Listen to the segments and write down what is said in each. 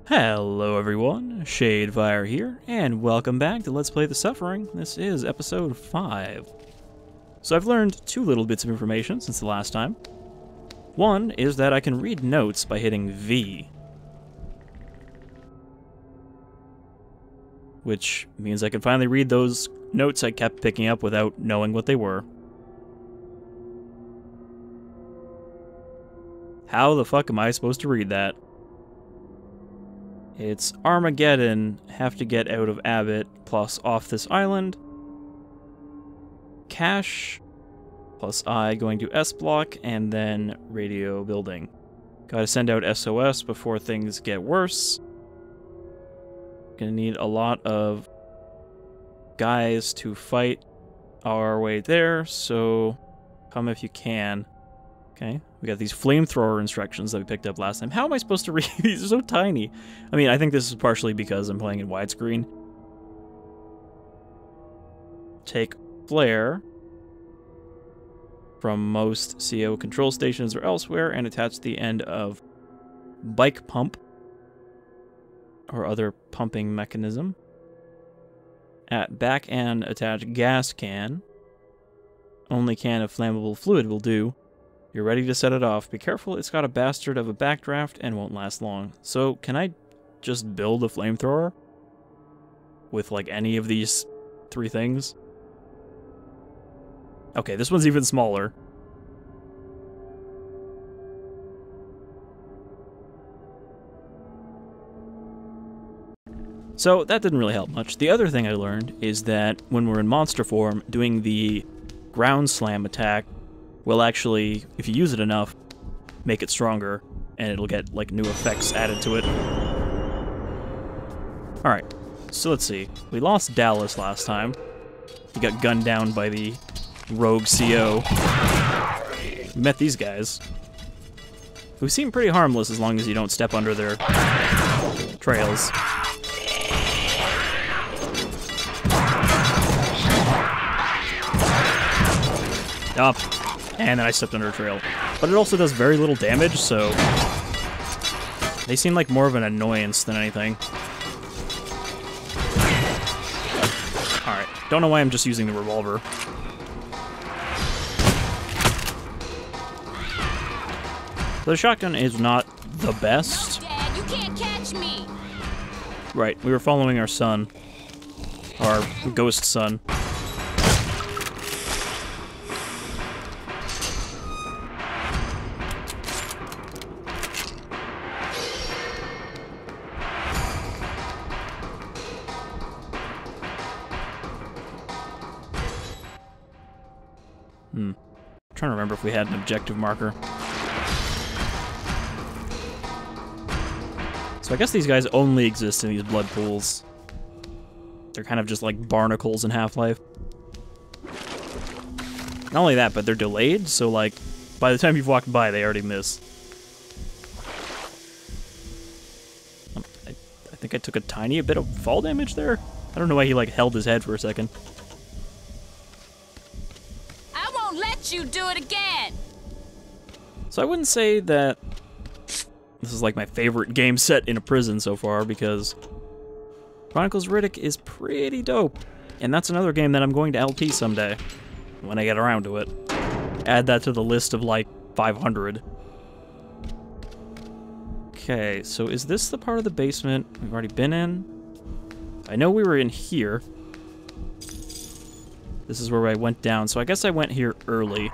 Hello everyone, Shadefire here, and welcome back to Let's Play The Suffering. This is episode 5. So I've learned two little bits of information since the last time. One is that I can read notes by hitting V, which means I can finally read those notes I kept picking up without knowing what they were. How the fuck am I supposed to read that? It's Armageddon, have to get out of Abbott, plus off this island. Cash, plus I going to S block, and then radio building. Gotta send out SOS before things get worse. Gonna need a lot of guys to fight our way there, so come if you can. Okay, we got these flamethrower instructions that we picked up last time. How am I supposed to read these? They're so tiny. I mean, I think this is partially because I'm playing in widescreen. Take flare from most CO control stations or elsewhere and attach the end of bike pump or other pumping mechanism. At back end, attach gas can. Only can of flammable fluid will do. You're ready to set it off. Be careful, it's got a bastard of a backdraft and won't last long. So, can I just build a flamethrower? With, like, any of these three things? Okay, this one's even smaller. So, that didn't really help much. The other thing I learned is that when we're in monster form, doing the ground slam attack will actually, if you use it enough, make it stronger, and it'll get, like, new effects added to it. Alright, so let's see. We lost Dallas last time. He got gunned down by the rogue CO. We met these guys, who seem pretty harmless as long as you don't step under their trails. Up. And then I stepped under a trail. But it also does very little damage, so they seem like more of an annoyance than anything. Alright, don't know why I'm just using the revolver. The shotgun is not the best. Dad, you can't catch me. Right, we were following our son. Our ghost son. Trying to remember if we had an objective marker. So I guess these guys only exist in these blood pools. They're kind of just like barnacles in Half-Life. Not only that, but they're delayed, so like, by the time you've walked by, they already miss. I think I took a tiny bit of fall damage there. I don't know why he like held his head for a second. You do it again. So I wouldn't say that this is like my favorite game set in a prison so far, because Chronicles Riddick is pretty dope. And that's another game that I'm going to LP someday, when I get around to it. Add that to the list of like 500. Okay, so is this the part of the basement we've already been in? I know we were in here. This is where I went down, so I guess I went here early.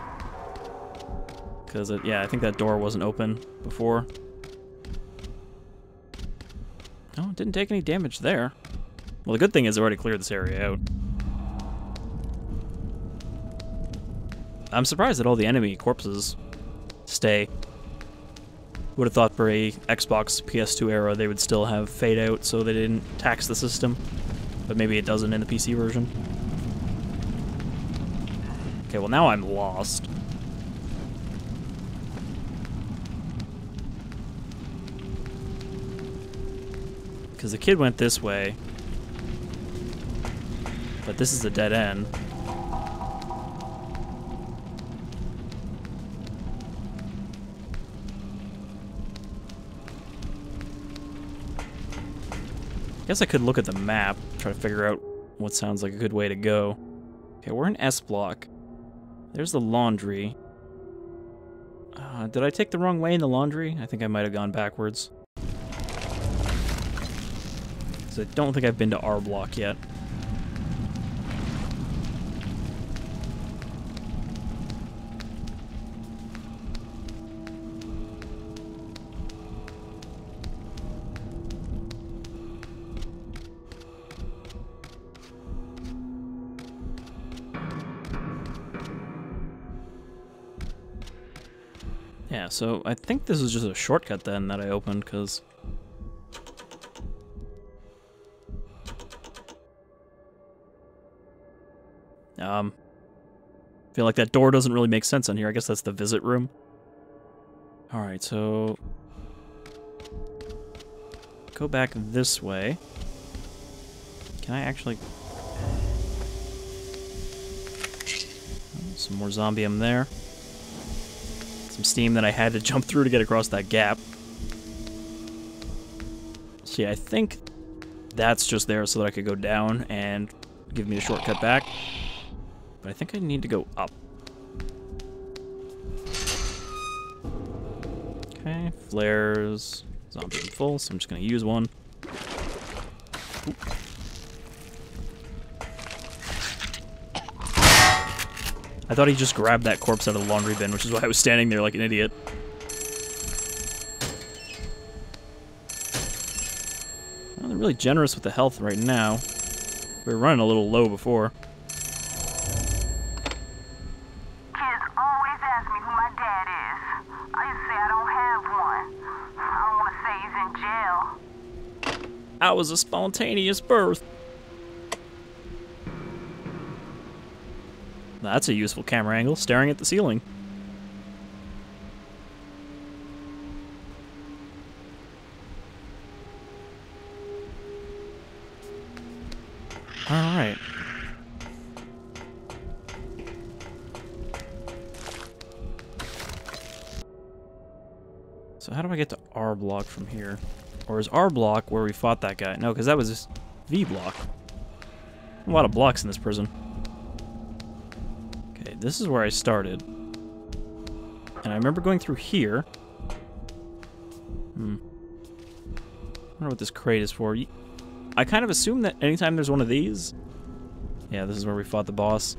Because, yeah, I think that door wasn't open before. Oh, it didn't take any damage there. Well, the good thing is I already cleared this area out. I'm surprised that all the enemy corpses stay. Would have thought for a Xbox PS2 era they would still have fade out so they didn't tax the system. But maybe it doesn't in the PC version. Okay, well now I'm lost. Because the kid went this way. But this is a dead end. Guess I could look at the map, try to figure out what sounds like a good way to go. Okay, we're in S block. There's the laundry. Did I take the wrong way in the laundry? I think I might have gone backwards. Because I don't think I've been to R block yet. Yeah, so I think this is just a shortcut then that I opened, because... feel like that door doesn't really make sense on here. I guess that's the visit room. Alright, so... go back this way. Can I actually... some more zombium there. Some steam that I had to jump through to get across that gap. So yeah, I think that's just there so that I could go down and give me a shortcut back. But I think I need to go up. Okay, flares. Zombie full, so I'm just going to use one. Oop. I thought he just grabbed that corpse out of the laundry bin, which is why I was standing there like an idiot. Well, they're really generous with the health right now. We were running a little low before. Kids always ask me who my dad is. I used to say I don't have one. I don't want to say he's in jail. That was a spontaneous birth. That's a useful camera angle, staring at the ceiling. Alright. So how do I get to R block from here? Or is R block where we fought that guy? No, because that was V block. A lot of blocks in this prison. Okay, this is where I started. And I remember going through here. I wonder what this crate is for. I kind of assume that anytime there's one of these... Yeah, this is where we fought the boss.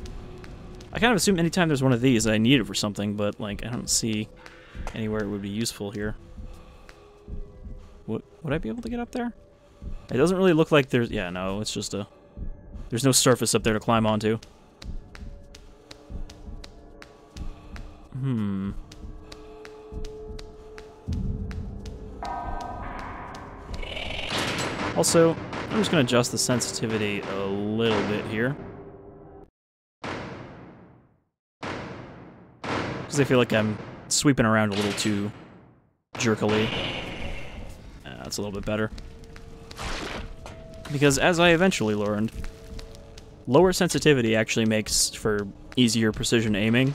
I kind of assume anytime there's one of these I need it for something, but, like, I don't see anywhere it would be useful here. Would I be able to get up there? It doesn't really look like there's... Yeah, no, it's just a... There's no surface up there to climb onto. Also, I'm just going to adjust the sensitivity a little bit here. Because I feel like I'm sweeping around a little too jerkily. That's a little bit better. Because as I eventually learned, lower sensitivity actually makes for easier precision aiming.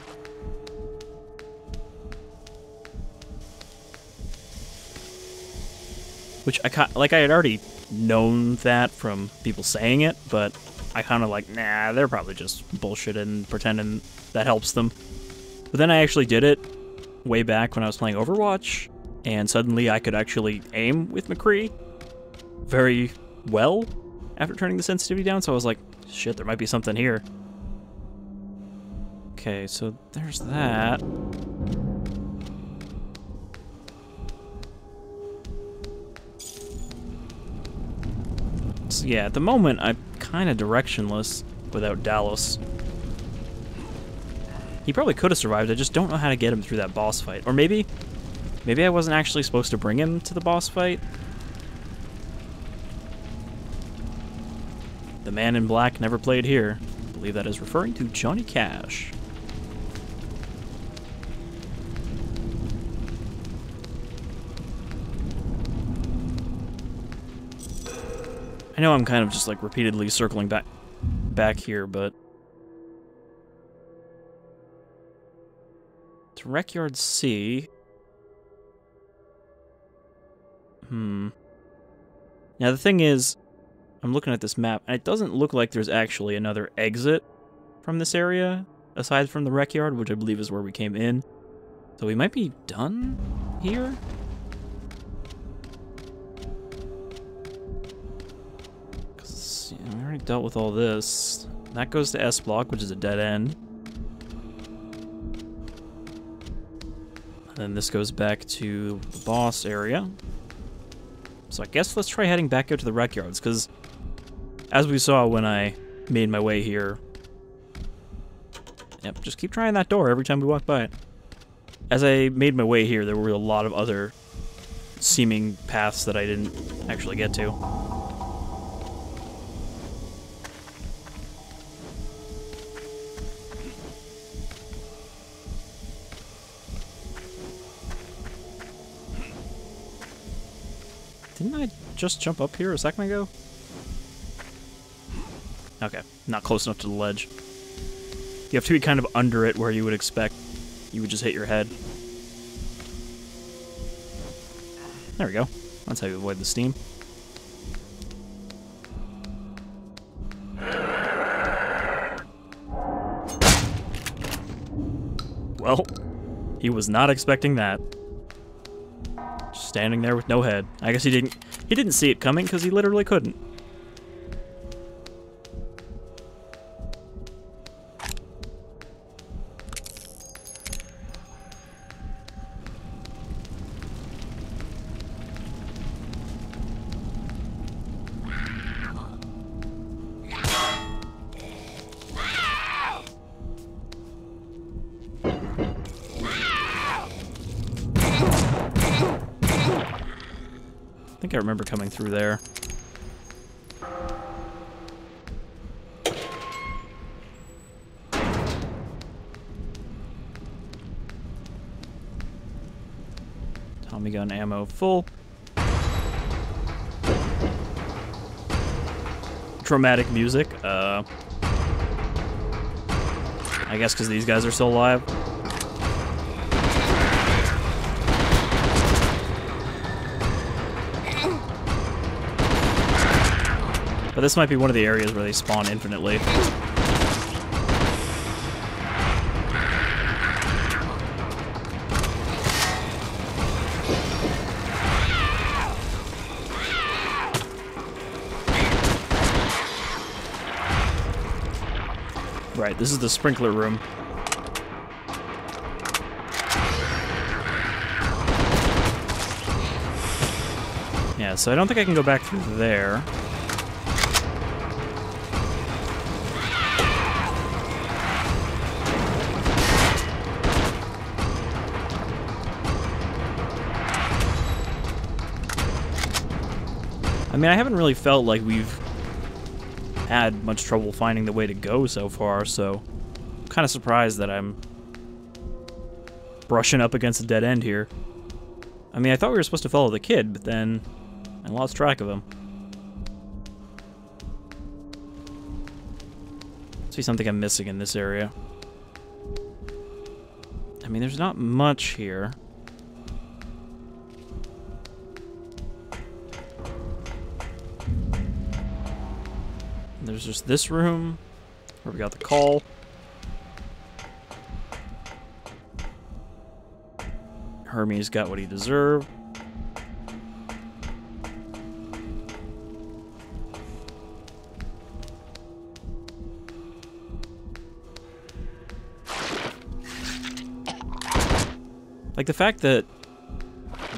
Which I had already known that from people saying it, but I kind of like, nah, they're probably just bullshitting and pretending that helps them. But then I actually did it way back when I was playing Overwatch, and suddenly I could actually aim with McCree very well after turning the sensitivity down, so I was like, shit, there might be something here. Okay, so there's that. So yeah, at the moment, I'm kind of directionless without Dallas. He probably could have survived, I just don't know how to get him through that boss fight. Or maybe I wasn't actually supposed to bring him to the boss fight. The man in black never played here. I believe that is referring to Johnny Cash. I know I'm kind of just like repeatedly circling back here, but to Rec Yard C. Now the thing is, I'm looking at this map, and it doesn't look like there's actually another exit from this area, aside from the rec yard, which I believe is where we came in. So we might be done here? Because we already dealt with all this. That goes to S block, which is a dead end. And then this goes back to the boss area. So I guess let's try heading back out to the rec yards, because as we saw when I made my way here... Yep, just keep trying that door every time we walk by it. As I made my way here, there were a lot of other seeming paths that I didn't actually get to. Didn't I just jump up here a second ago? Okay, not close enough to the ledge. You have to be kind of under it where you would expect you would just hit your head. There we go. That's how you avoid the steam. Well, he was not expecting that. Just standing there with no head. I guess he didn't see it coming because he literally couldn't. I think I remember coming through there. Tommy gun ammo full. Dramatic music. I guess because these guys are still alive. But this might be one of the areas where they spawn infinitely. Right, this is the sprinkler room. Yeah, so I don't think I can go back through there. I mean, I haven't really felt like we've had much trouble finding the way to go so far, so I'm kind of surprised that I'm brushing up against a dead end here. I mean, I thought we were supposed to follow the kid, but then I lost track of him. Must be something I'm missing in this area. I mean, there's not much here. There's just this room, where we got the call. Hermes got what he deserved. Like, the fact that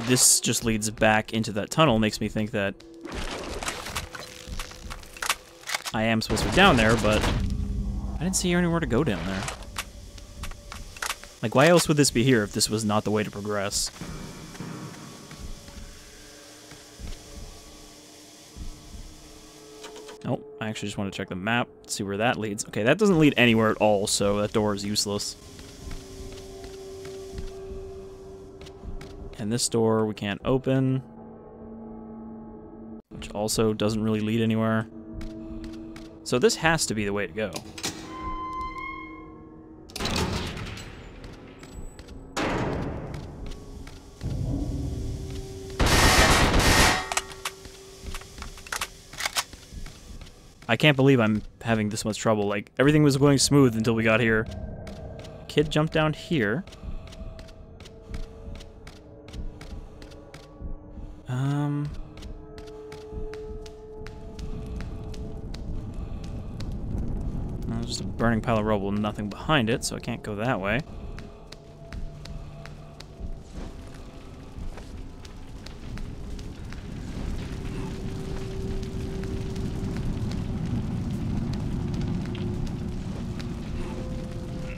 this just leads back into that tunnel makes me think that I am supposed to be down there, but I didn't see anywhere to go down there. Like, why else would this be here if this was not the way to progress? Oh, I actually just want to check the map, see where that leads. Okay, that doesn't lead anywhere at all, so that door is useless. And this door we can't open, which also doesn't really lead anywhere. So this has to be the way to go. I can't believe I'm having this much trouble. Like, everything was going smooth until we got here. Kid jumped down here. There's just a burning pile of rubble and nothing behind it, so I can't go that way.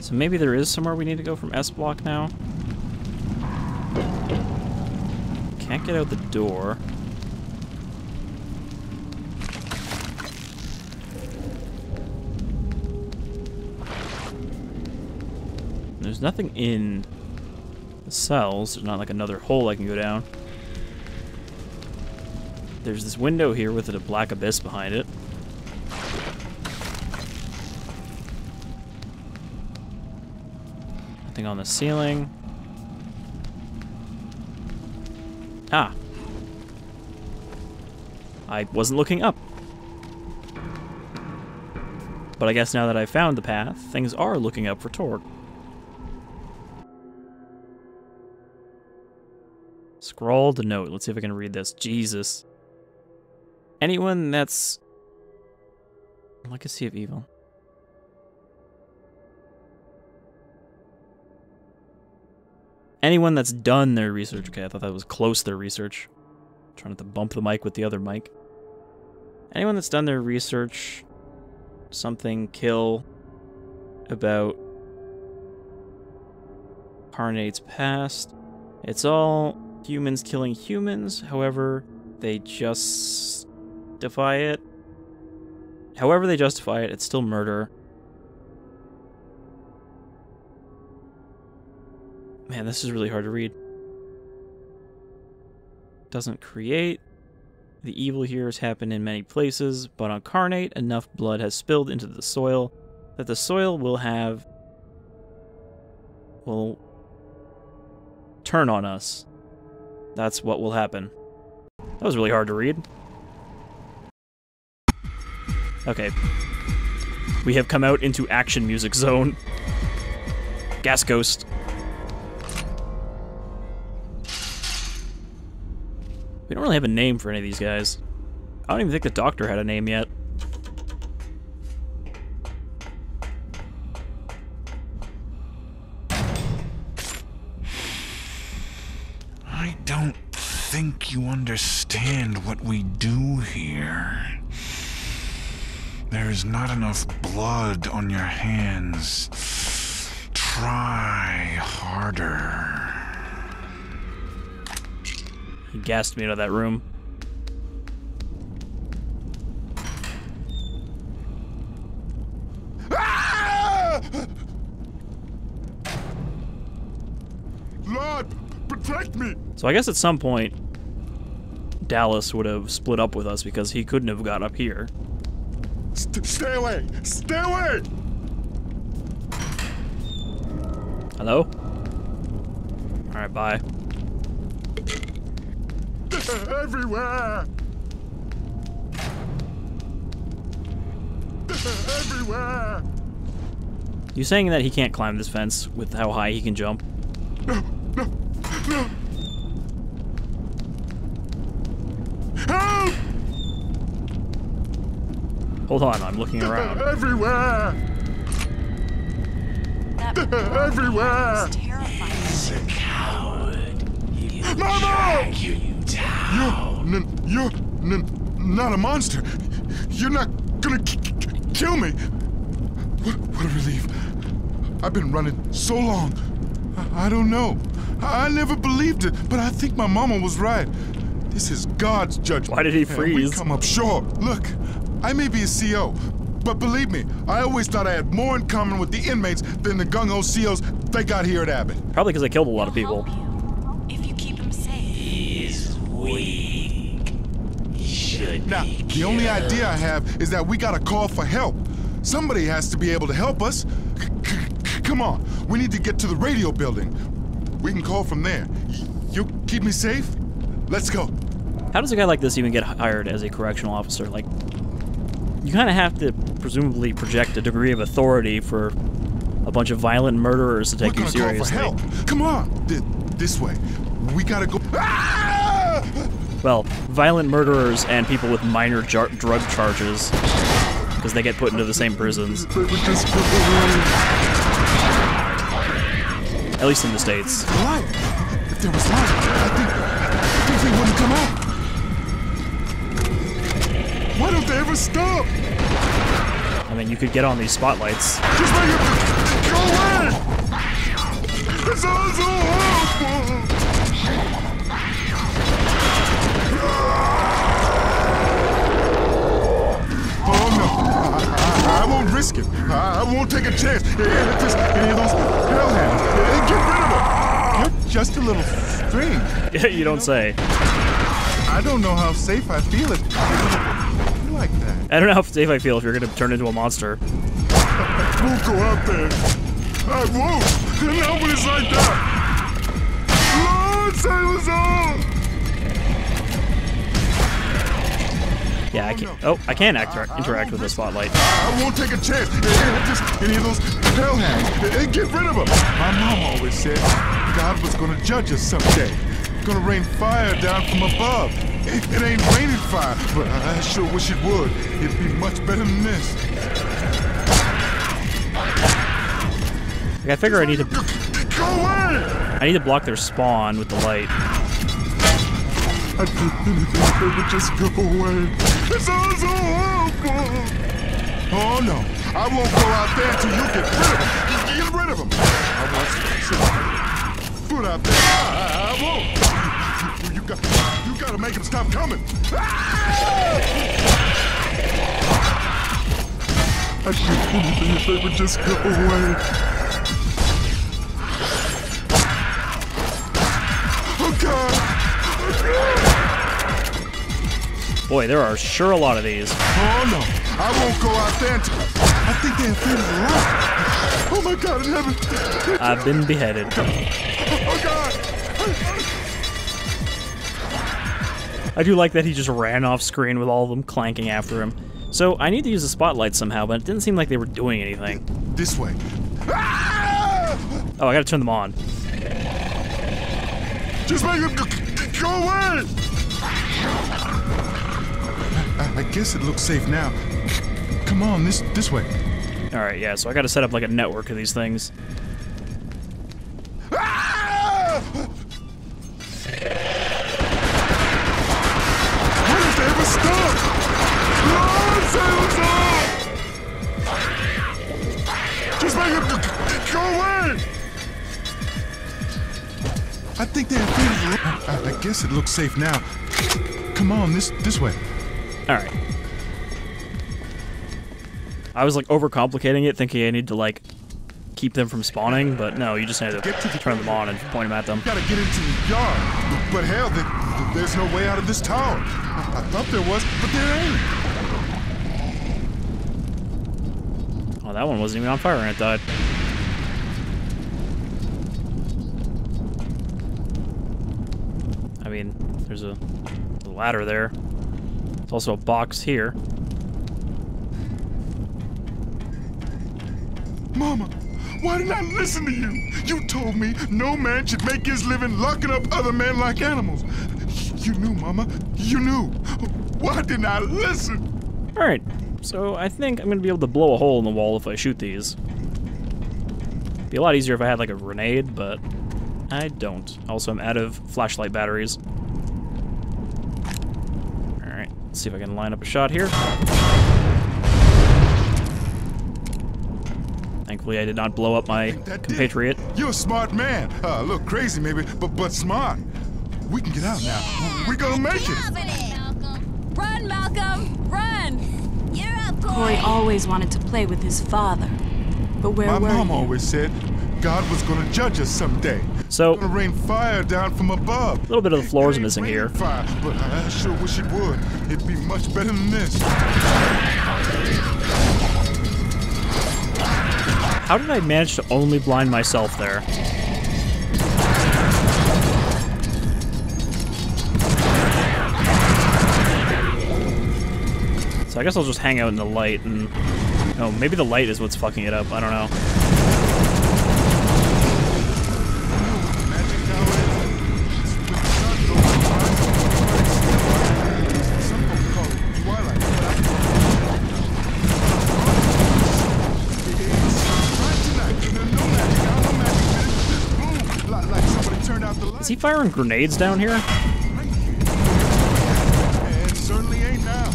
So maybe there is somewhere we need to go from S block now. Can't get out the door. There's nothing in the cells. There's not like another hole I can go down. There's this window here with a black abyss behind it. Nothing on the ceiling. Ah. I wasn't looking up. But I guess now that I've found the path, things are looking up for Torg. Scroll to note. Let's see if I can read this. Jesus. Anyone that's... Legacy of Evil. Anyone that's done their research. Okay, I thought that was close to their research. Trying not to bump the mic with the other mic. Anyone that's done their research, something, kill, about Carnate's past. It's all humans killing humans, however, they justify it. However they justify it, it's still murder. Man, this is really hard to read. Doesn't create. The evil here has happened in many places, but on Carnate, enough blood has spilled into the soil that the soil will turn on us. That's what will happen. That was really hard to read. Okay. We have come out into action music zone. Gas Ghost. We don't really have a name for any of these guys. I don't even think the doctor had a name yet. I don't think you understand what we do here. There is not enough blood on your hands. Try harder. He gassed me out of that room. Lord, protect me! So I guess at some point, Dallas would have split up with us because he couldn't have got up here. Stay away! Stay away! Hello? Alright, bye. Everywhere! Everywhere! You saying that he can't climb this fence with how high he can jump? No! No! No! Help! Hold on, I'm looking around. Everywhere! Everywhere! He's a coward. Mama! You down. You're not a monster. You're not gonna kill me. What a relief. I've been running so long. I don't know. I never believed it, but I think my mama was right. This is God's judgment. Why did he And freeze? we come up short. Look, I may be a CO, but believe me, I always thought I had more in common with the inmates than the gung-ho COs they got here at Abbott. Probably because I killed a lot of people. If you keep him safe. He's weak. He should Now, be the only killed. idea I have is that we gotta call for help. Somebody has to be able to help us. Come on, we need to get to the radio building. We can call from there. You keep me safe? Let's go. How does a guy like this even get hired as a correctional officer? Like, You kind of have to presumably project a degree of authority for a bunch of violent murderers to take you seriously. Call for help. Come on, this way. We gotta go. Ah! Well, violent murderers and people with minor drug charges, because they get put into the same prisons. At least in the States. Light. If there was light, I think they wouldn't come out. Why don't they ever stop? I mean, you could get on these spotlights. Just make it go away! It's all so awful! Oh no, I won't risk it. I won't take a chance. If there's any of those hellhounds, get rid of them. You're just a little strange. You don't say. I don't know how safe I feel like that. I don't know how safe I feel if you're gonna turn into a monster. I won't go out there. I won't. Nobody's like that. Lord, save us all. Yeah, I can't. Oh, I can interact with the spotlight. I won't take a chance. Just any of those hellhounds. Get rid of them. My mom always said God was going to judge us someday. Going to rain fire down from above. It ain't raining fire, but I sure wish it would. It'd be much better than this. I figure I need to. Go away! I need to block their spawn with the light. I didn't think they would just go away. It's all so horrible. Oh no, I won't go out there until you get rid of them. Get rid of them. I want some foot out there. I won't. You gotta make them stop coming. I didn't think they would just go away. Oh God. Boy, there are sure a lot of these. Oh no, I won't go out there until I think they're afraid of the light. Oh my God, in heaven. I've been beheaded. Oh God. I do like that he just ran off screen with all of them clanking after him. So I need to use the spotlight somehow, but it didn't seem like they were doing anything. This way. Oh, I gotta turn them on. Just make them go away. I guess it looks safe now. Come on, this way. Alright, yeah, so I gotta set up like a network of these things. When did they ever stop? Lord, save us all! Just make them go away! I think they're afraid of the light. I guess it looks safe now. Come on, this way. Alright. I was like overcomplicating it, thinking I need to like keep them from spawning, but no, you just need to turn them on and point them at them. Gotta get into the yard. But hell, there's no way out of this tower. I thought there was, but there ain't. Oh, that one wasn't even on fire and it died. I mean, there's a ladder there. There's also a box here. Mama, why didn't I listen to you? You told me no man should make his living locking up other men like animals. You knew, Mama. You knew. Why didn't I listen? Alright, so I think I'm gonna be able to blow a hole in the wall if I shoot these. Be a lot easier if I had like a grenade, but I don't. Also, I'm out of flashlight batteries. Alright, let's see if I can line up a shot here. Thankfully, I did not blow up my compatriot. You're a smart man. A little crazy, maybe, but smart. We can get out now. We're gonna make it. Run, Malcolm! Run! You're up, Corey always wanted to play with his father. But where My were mom you? always said God was gonna judge us someday. So, Gonna rain fire down from above. a little bit of the floor is missing Rain here. Fire, but I sure wish it would. It'd be much better than this. How did I manage to only blind myself there? So I guess I'll just hang out in the light and... Oh, maybe the light is what's fucking it up. I don't know. Is he firing grenades down here? It certainly ain't now.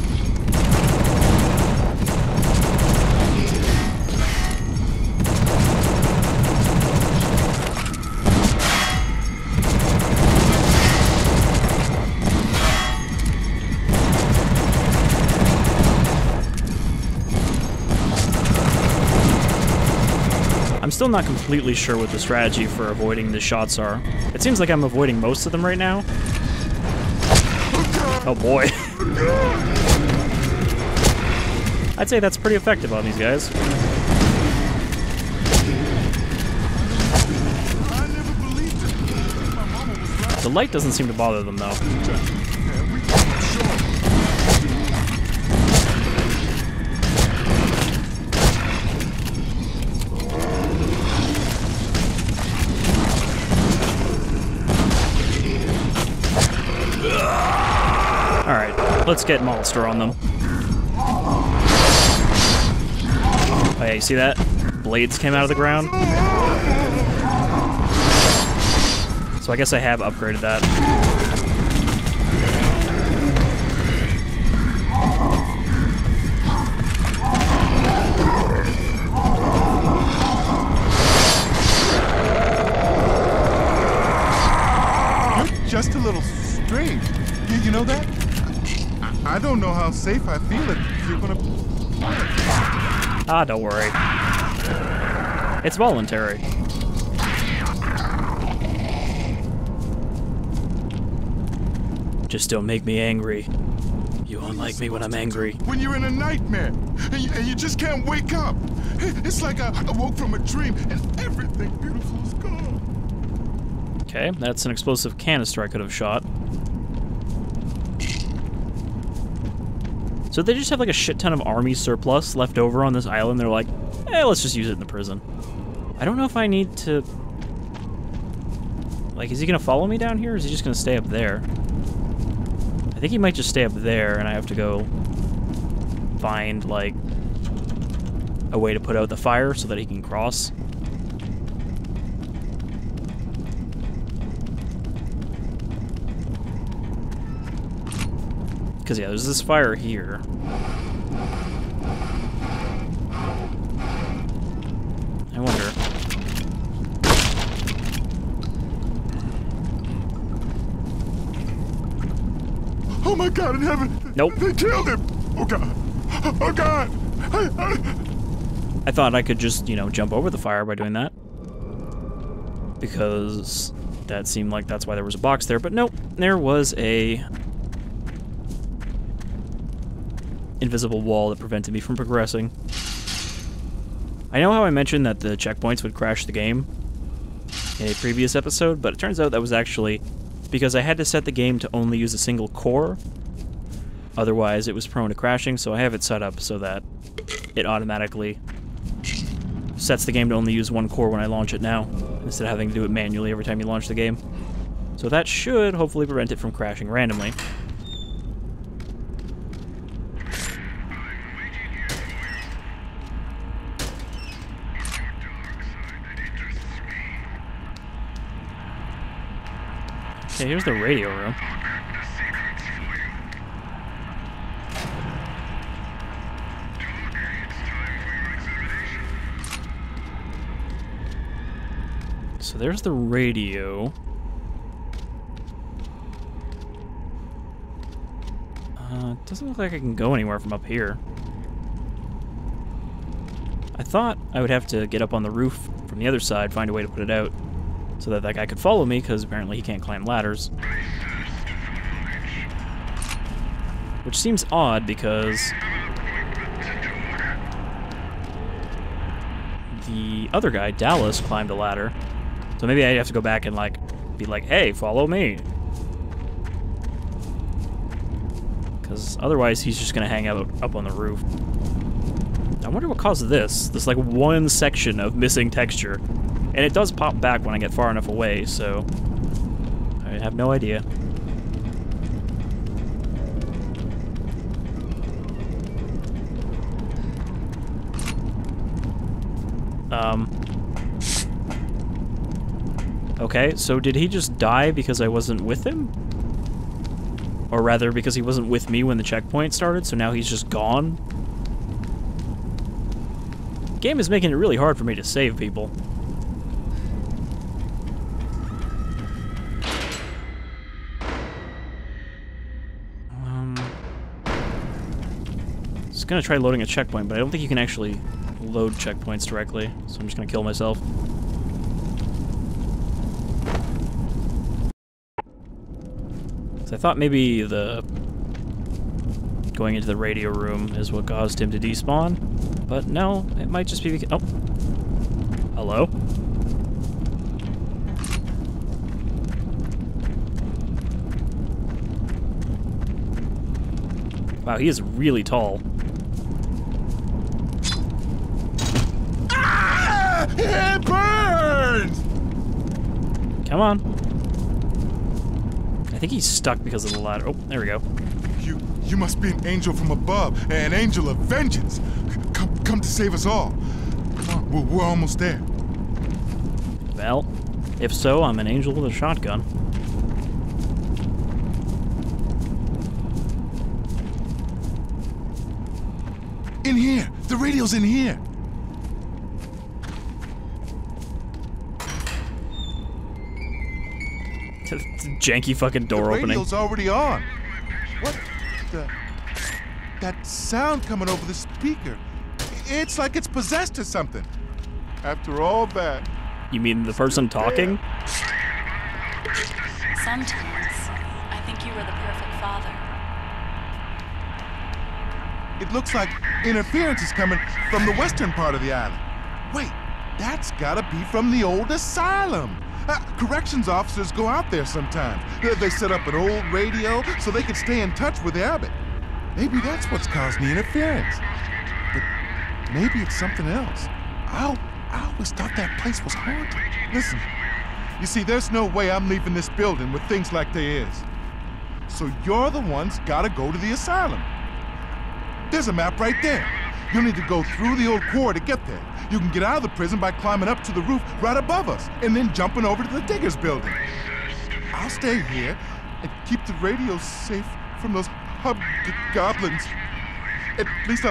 I'm still not completely sure what the strategy for avoiding the shots are. It seems like I'm avoiding most of them right now. Oh boy. I'd say that's pretty effective on these guys. The light doesn't seem to bother them though. Alright, let's get Monster on them. Oh yeah, you see that? Blades came out of the ground. So I guess I have upgraded that. You're just a little strange. You know that? I don't know how safe I feel if you're gonna... Ah, don't worry. It's voluntary. Just don't make me angry. You won't like me when I'm angry. When you're in a nightmare and you just can't wake up. It's like I woke from a dream and everything beautiful is gone. Okay, that's an explosive canister I could have shot. So they just have like a shit ton of army surplus left over on this island. They're like, eh, let's just use it in the prison. I don't know if I need to... Like, is he gonna follow me down here, or is he just gonna stay up there? I think he might just stay up there, and I have to go find, like, a way to put out the fire so that he can cross. Because, yeah, there's this fire here. I wonder. Oh my God in heaven! Nope. They killed him! Oh God! Oh God! I thought I could just, you know, jump over the fire by doing that. Because that seemed like that's why there was a box there, but nope. There was a invisible wall that prevented me from progressing. I know how I mentioned that the checkpoints would crash the game in a previous episode, but it turns out that was actually because I had to set the game to only use a single core. Otherwise, it was prone to crashing, so I have it set up so that it automatically sets the game to only use one core when I launch it now, instead of having to do it manually every time you launch the game. So that should hopefully prevent it from crashing randomly. Okay, here's the radio room. So there's the radio. It doesn't look like I can go anywhere from up here. I thought I would have to get up on the roof from the other side, find a way to put it out, so that guy could follow me, because apparently he can't climb ladders. Which seems odd, because the other guy, Dallas, climbed a ladder. So maybe I'd have to go back and, like, be like, hey, follow me. Because because otherwise he's just gonna hang out up on the roof. I wonder what caused this like one section of missing texture. And it does pop back when I get far enough away, so I have no idea. Okay, so did he just die because I wasn't with him? Or rather, because he wasn't with me when the checkpoint started, so now he's just gone? The game is making it really hard for me to save people. Just gonna try loading a checkpoint, but I don't think you can actually load checkpoints directly, so I'm just gonna kill myself. So I thought maybe the going into the radio room is what caused him to despawn, but no, it might just be because... Oh. Hello? Wow, he is really tall. Ah! It burns! Come on. I think he's stuck because of the ladder. Oh, there we go. You must be an angel from above, an angel of vengeance. Come to save us all. Come on, we're almost there. Well, if so, I'm an angel with a shotgun. In here! The radio's in here! Janky fucking door the opening. radio's already on. What the... That sound coming over the speaker. It's like it's possessed or something. After all that... You mean the person talking? Sometimes, I think you were the perfect father. It looks like interference is coming from the western part of the island. Wait, that's gotta be from the old asylum. Corrections officers go out there sometimes. They set up an old radio so they can stay in touch with Abbott. Maybe that's what's causing the interference. But maybe it's something else. I always thought that place was haunted. Listen, you see, there's no way I'm leaving this building with things like there is. So you're the ones gotta go to the asylum. There's a map right there. You'll need to go through the old quarry to get there. You can get out of the prison by climbing up to the roof right above us and then jumping over to the diggers building. I'll stay here and keep the radio safe from those hobgoblins. At least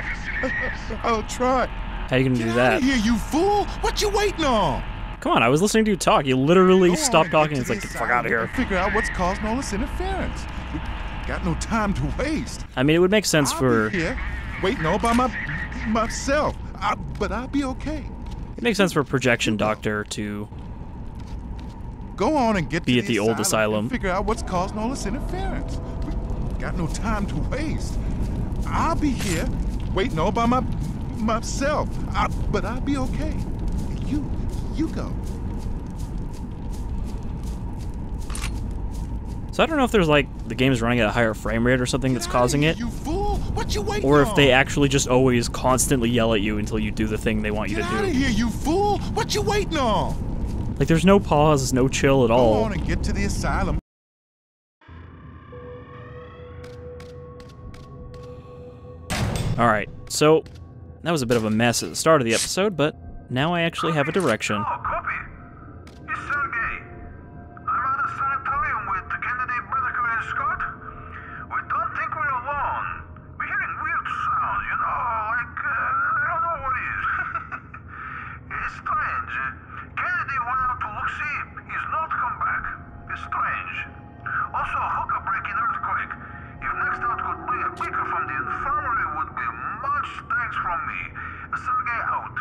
I'll try. How are you gonna do that? Get out of here, you fool! What you waiting on? Come on, I was listening to you talk. You literally Go stopped on, talking. get It's to like, the get the fuck out of here. asylum and figure out what's causing all this interference. We got no time to waste. I mean, it would make sense I'll for... be here, waiting all by myself. But I'll be okay. It makes sense for Projection Doctor to Go on and get be to at the old asylum. and figure out what's causing all this interference. We got no time to waste. I'll be here, waiting all by myself. But I'll be okay. You go. So I don't know if there's like the game's running at a higher frame rate or something that's causing it, You fool! What you waiting or if on? they actually just always constantly yell at you until you do the thing they want you Get to out of do. here, you fool! What you waiting on? Like there's no pause, no chill at Go all. on and get to the asylum. Alright, so that was a bit of a mess at the start of the episode, but now I actually have a direction. Oh, copy. It's Sergey. I'm at a sanatorium with candidate medical escort. We don't think we're alone. We're hearing weird sounds, you know, like, I don't know what it is. It's strange. Kennedy went out to look see. He's not come back. It's strange. Also, hooker breaking earthquake. If next out could bring a beaker from the infirmary would be much thanks from me. Sergey out.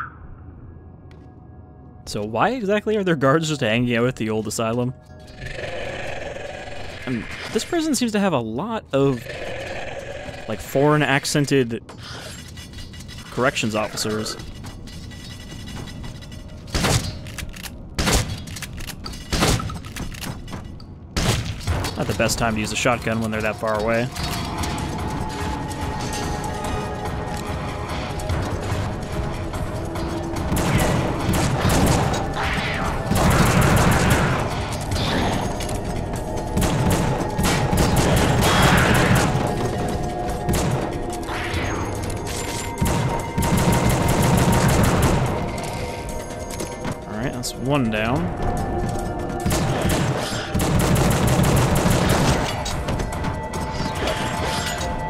So why exactly are there guards just hanging out at the old asylum? And this prison seems to have a lot of like foreign accented corrections officers. Not the best time to use a shotgun when they're that far away. one down.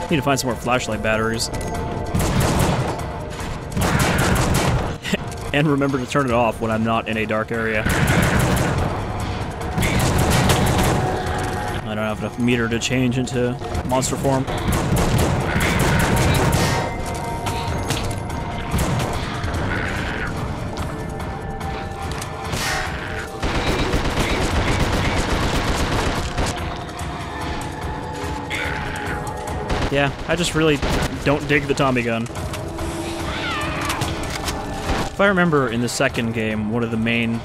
Need to find some more flashlight batteries. And remember to turn it off when I'm not in a dark area. I don't have enough meter to change into monster form. Yeah, I just really don't dig the Tommy gun. If I remember, in the second game, one of the main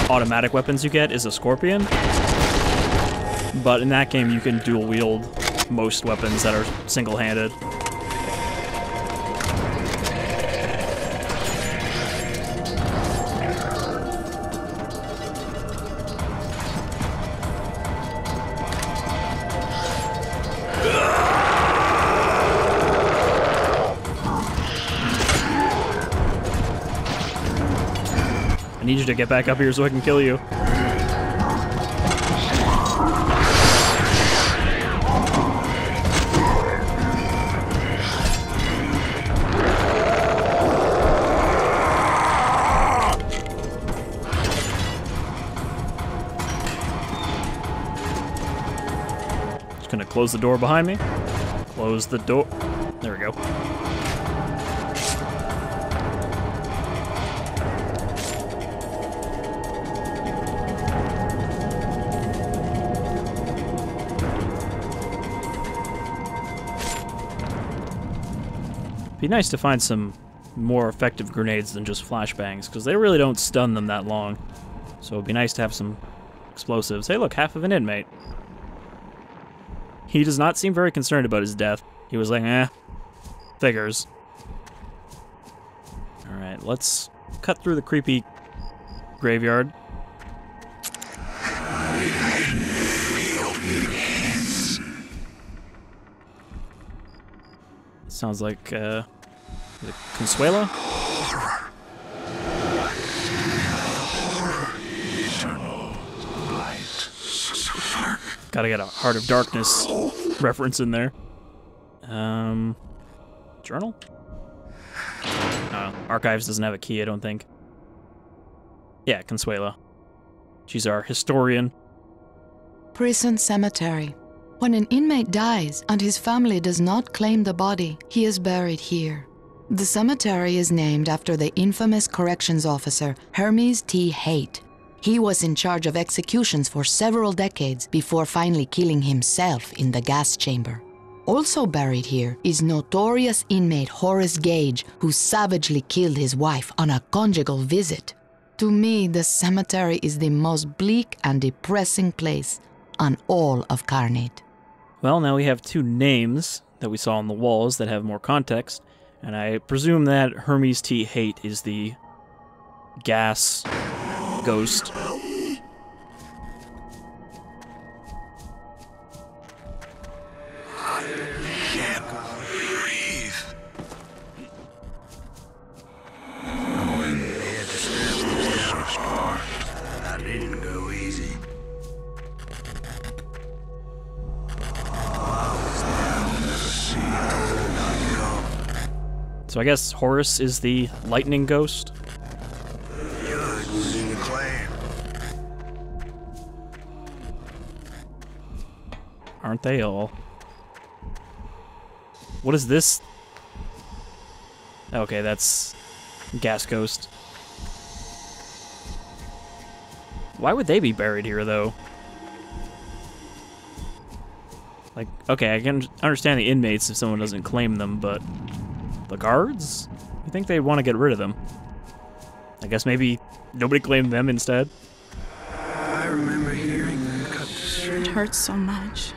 automatic weapons you get is a scorpion. But in that game, you can dual wield most weapons that are single-handed. I need you to get back up here so I can kill you. Just gonna close the door behind me. Close the door. There we go. Be nice to find some more effective grenades than just flashbangs, because they really don't stun them that long. So it'd be nice to have some explosives. Hey look, half of an inmate. He does not seem very concerned about his death. He was like, eh, figures. Alright, let's cut through the creepy graveyard. Sounds like, is it Consuela? Gotta get a Heart of Darkness reference in there. Journal? Archives doesn't have a key, I don't think. Yeah, Consuela. She's our historian. Prison cemetery. When an inmate dies and his family does not claim the body, he is buried here. The cemetery is named after the infamous corrections officer Hermes T. Haight. He was in charge of executions for several decades before finally killing himself in the gas chamber. Also buried here is notorious inmate Horace Gage, who savagely killed his wife on a conjugal visit. To me, the cemetery is the most bleak and depressing place on all of Carnate. Well, now we have two names that we saw on the walls that have more context, and I presume that Hermes T. Haight is the gas ghost. So I guess Horace is the lightning ghost? Aren't they all? What is this? Okay, that's Gas Ghost. Why would they be buried here, though? Like, okay, I can understand the inmates if someone doesn't claim them, but the guards? You think they'd want to get rid of them? I guess maybe nobody claimed them instead. I remember hearing them cut the string. It hurts so much.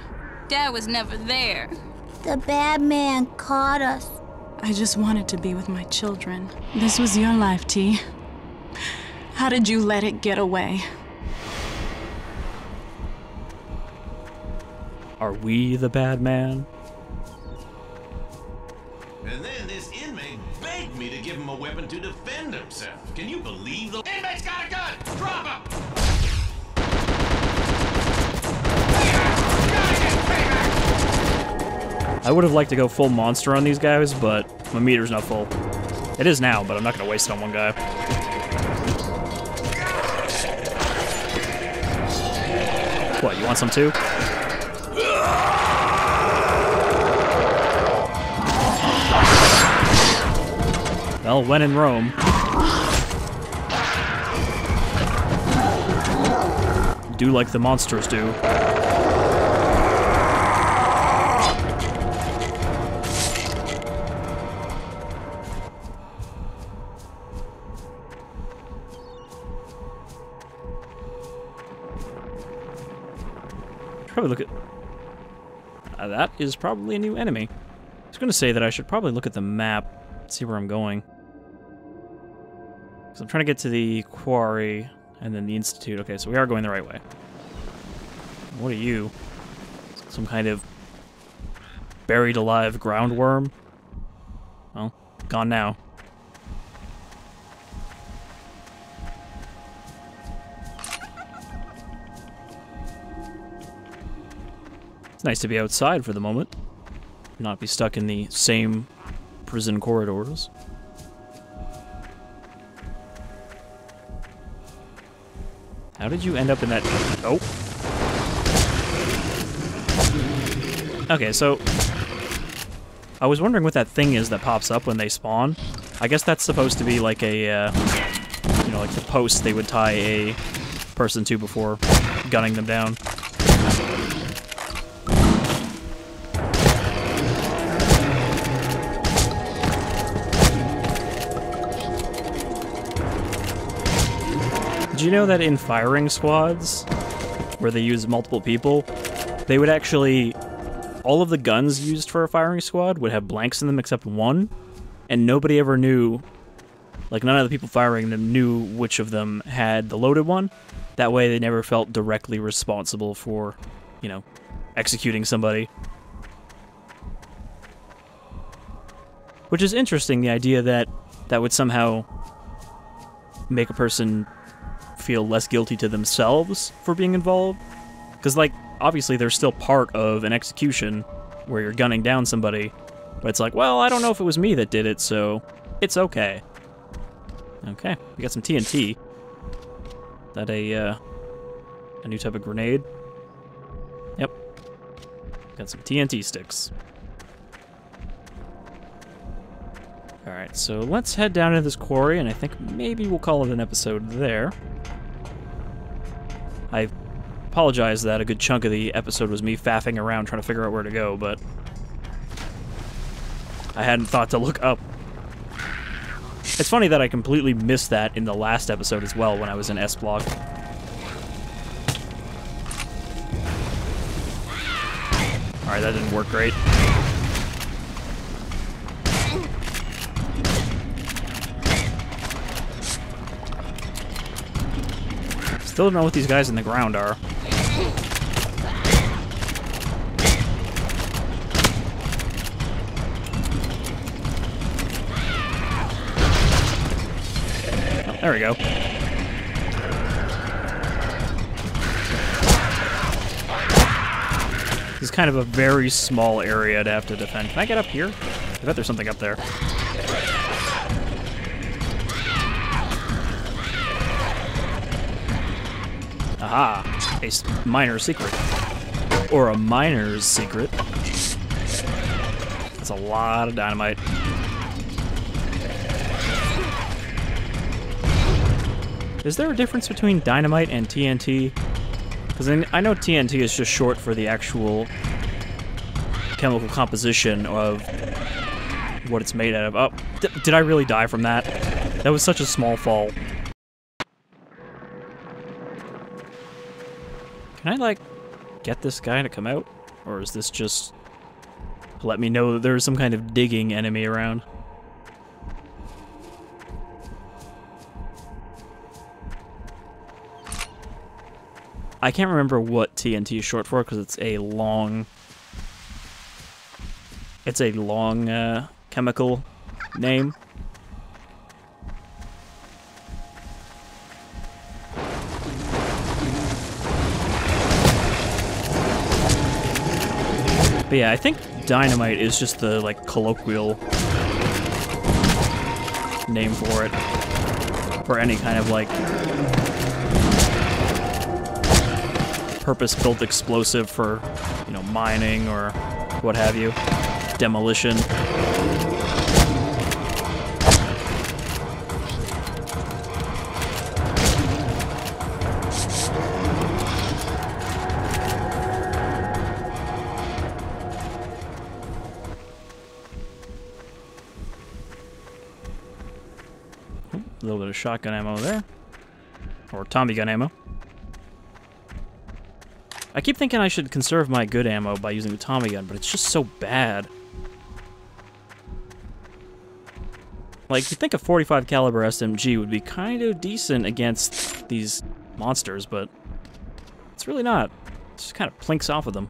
Dad was never there. The bad man caught us. I just wanted to be with my children. This was your life, T. How did you let it get away? Are we the bad man? And then this inmate begged me to give him a weapon to defend himself. Can you believe the inmate's got a gun? Drop him! I would have liked to go full monster on these guys, but my meter's not full. It is now, but I'm not gonna waste it on one guy. What, you want some too? Well, when in Rome. Do like the monsters do. Probably look at... that is probably a new enemy. I was going to say that I should probably look at the map, see where I'm going. So I'm trying to get to the quarry and then the institute. Okay, so we are going the right way. What are you? Some kind of buried alive ground worm? Well, gone now. It's nice to be outside for the moment, not be stuck in the same prison corridors. How did you end up in that? Oh. Okay, so I was wondering what that thing is that pops up when they spawn. I guess that's supposed to be like a, you know, like the post they would tie a person to before gunning them down. Did you know that in firing squads, where they use multiple people, they would actually... all of the guns used for a firing squad would have blanks in them except one, and nobody ever knew... like, none of the people firing them knew which of them had the loaded one. That way they never felt directly responsible for, you know, executing somebody. Which is interesting, the idea that that would somehow make a person feel less guilty to themselves for being involved. Because, like, obviously they're still part of an execution where you're gunning down somebody, but it's like, well, I don't know if it was me that did it, so it's okay. Okay, we got some TNT. Is that a new type of grenade? Yep. Got some TNT sticks. Alright, so let's head down to this quarry, and I think maybe we'll call it an episode there. I apologize that a good chunk of the episode was me faffing around trying to figure out where to go, but I hadn't thought to look up. It's funny that I completely missed that in the last episode as well when I was in S-Block. Alright, that didn't work great. Still don't know what these guys in the ground are. Oh, there we go. This is kind of a very small area to have to defend. Can I get up here? I bet there's something up there. Aha, a miner's secret. Or a miner's secret. That's a lot of dynamite. Is there a difference between dynamite and TNT? Because I know TNT is just short for the actual chemical composition of what it's made out of. Oh, did I really die from that? That was such a small fall. Can I, like, get this guy to come out? Or is this just to let me know that there's some kind of digging enemy around? I can't remember what TNT is short for because it's a long... chemical chemical name. But yeah, I think dynamite is just the, like, colloquial name for it. For any kind of, like, purpose-built explosive for, you know, mining or what have you. Demolition. A little bit of shotgun ammo there. Or Tommy gun ammo. I keep thinking I should conserve my good ammo by using the Tommy gun, but it's just so bad. Like, you'd think a 45 caliber SMG would be kind of decent against these monsters, but it's really not. It just kind of plinks off of them.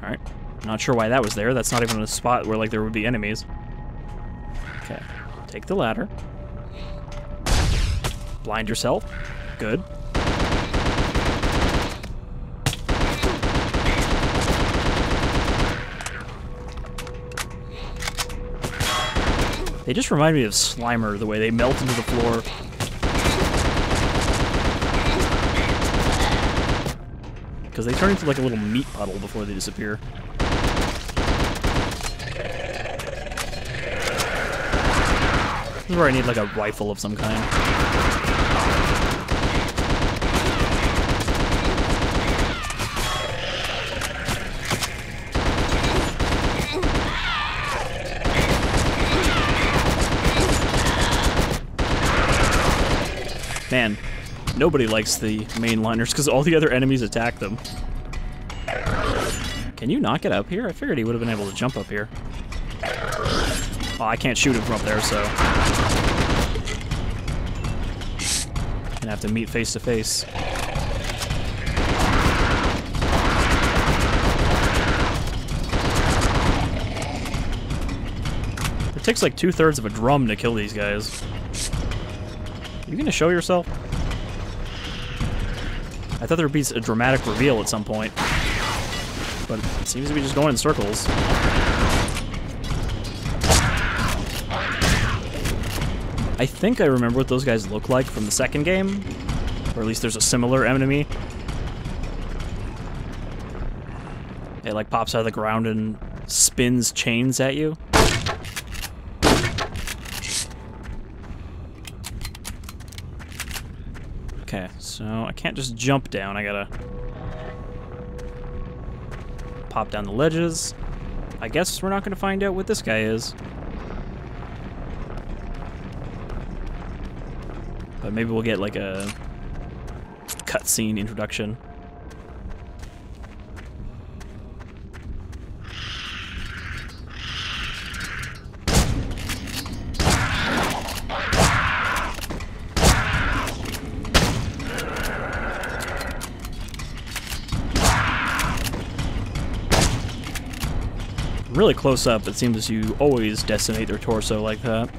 Alright. Not sure why that was there. That's not even a spot where, like, there would be enemies. Okay. Take the ladder. Blind yourself. Good. They just remind me of Slimer, the way they melt into the floor. Because they turn into like a little meat puddle before they disappear. This is where I need like a rifle of some kind. Man, nobody likes the mainliners because all the other enemies attack them. Can you not get up here? I figured he would have been able to jump up here. Well, I can't shoot him from up there, so... Gonna have to meet face to face. It takes like 2/3 of a drum to kill these guys. You gonna show yourself? I thought there would be a dramatic reveal at some point. But it seems to be just going in circles. I think I remember what those guys look like from the second game. Or at least there's a similar enemy. It like pops out of the ground and spins chains at you. Okay, so I can't just jump down, I gotta pop down the ledges. I guess we're not gonna find out what this guy is. But maybe we'll get like a cutscene introduction. Really close up, it seems you always decimate their torso like that.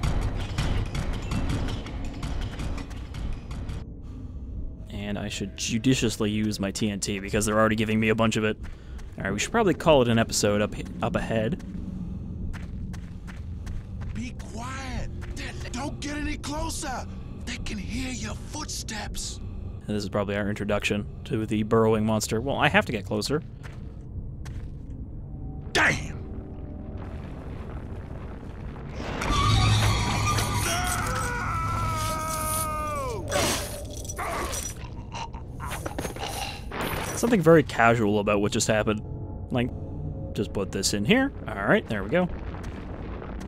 And I should judiciously use my TNT because they're already giving me a bunch of it. Alright, we should probably call it an episode up ahead. Be quiet! Don't get any closer! They can hear your footsteps! And this is probably our introduction to the burrowing monster. Well, I have to get closer. Damn! Something very casual about what just happened. Like, just put this in here. Alright, there we go.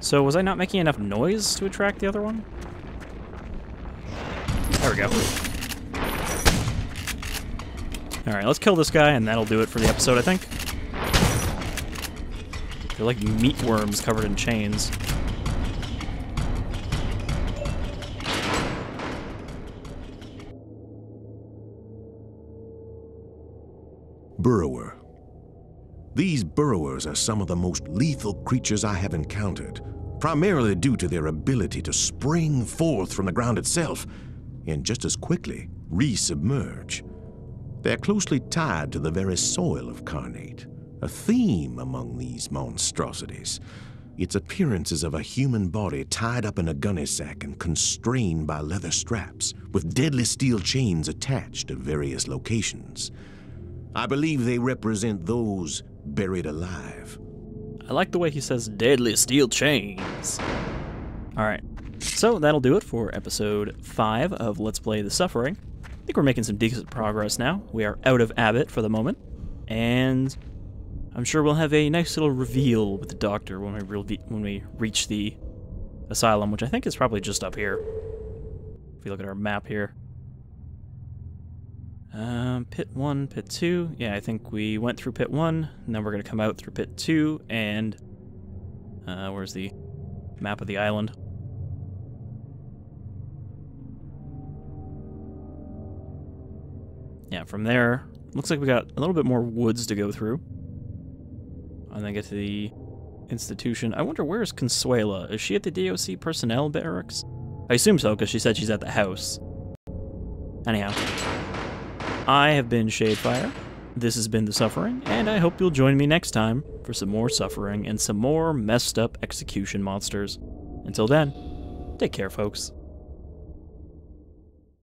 So, was I not making enough noise to attract the other one? There we go. Alright, let's kill this guy, and that'll do it for the episode, I think. They're like meat worms covered in chains. burrower. These burrowers are some of the most lethal creatures I have encountered, primarily due to their ability to spring forth from the ground itself and just as quickly resubmerge. They're closely tied to the very soil of Carnate, a theme among these monstrosities. Its appearance is of a human body tied up in a gunny sack and constrained by leather straps, with deadly steel chains attached to various locations. I believe they represent those buried alive. I like the way he says deadly steel chains. Alright, so that'll do it for episode 5 of Let's Play The Suffering. I think we're making some decent progress now. We are out of Abbott for the moment, and I'm sure we'll have a nice little reveal with the doctor when we reach the asylum, which I think is probably just up here. If we look at our map here. Pit 1, Pit 2. Yeah, I think we went through Pit 1, and then we're going to come out through Pit 2, and where's the map of the island? Yeah, from there, looks like we got a little bit more woods to go through. And then get to the institution. I wonder, where's Consuela? Is she at the DOC personnel barracks? I assume so, because she said she's at the house. Anyhow, I have been Shadefire. This has been The Suffering, and I hope you'll join me next time for some more suffering and some more messed up execution monsters. Until then, take care, folks.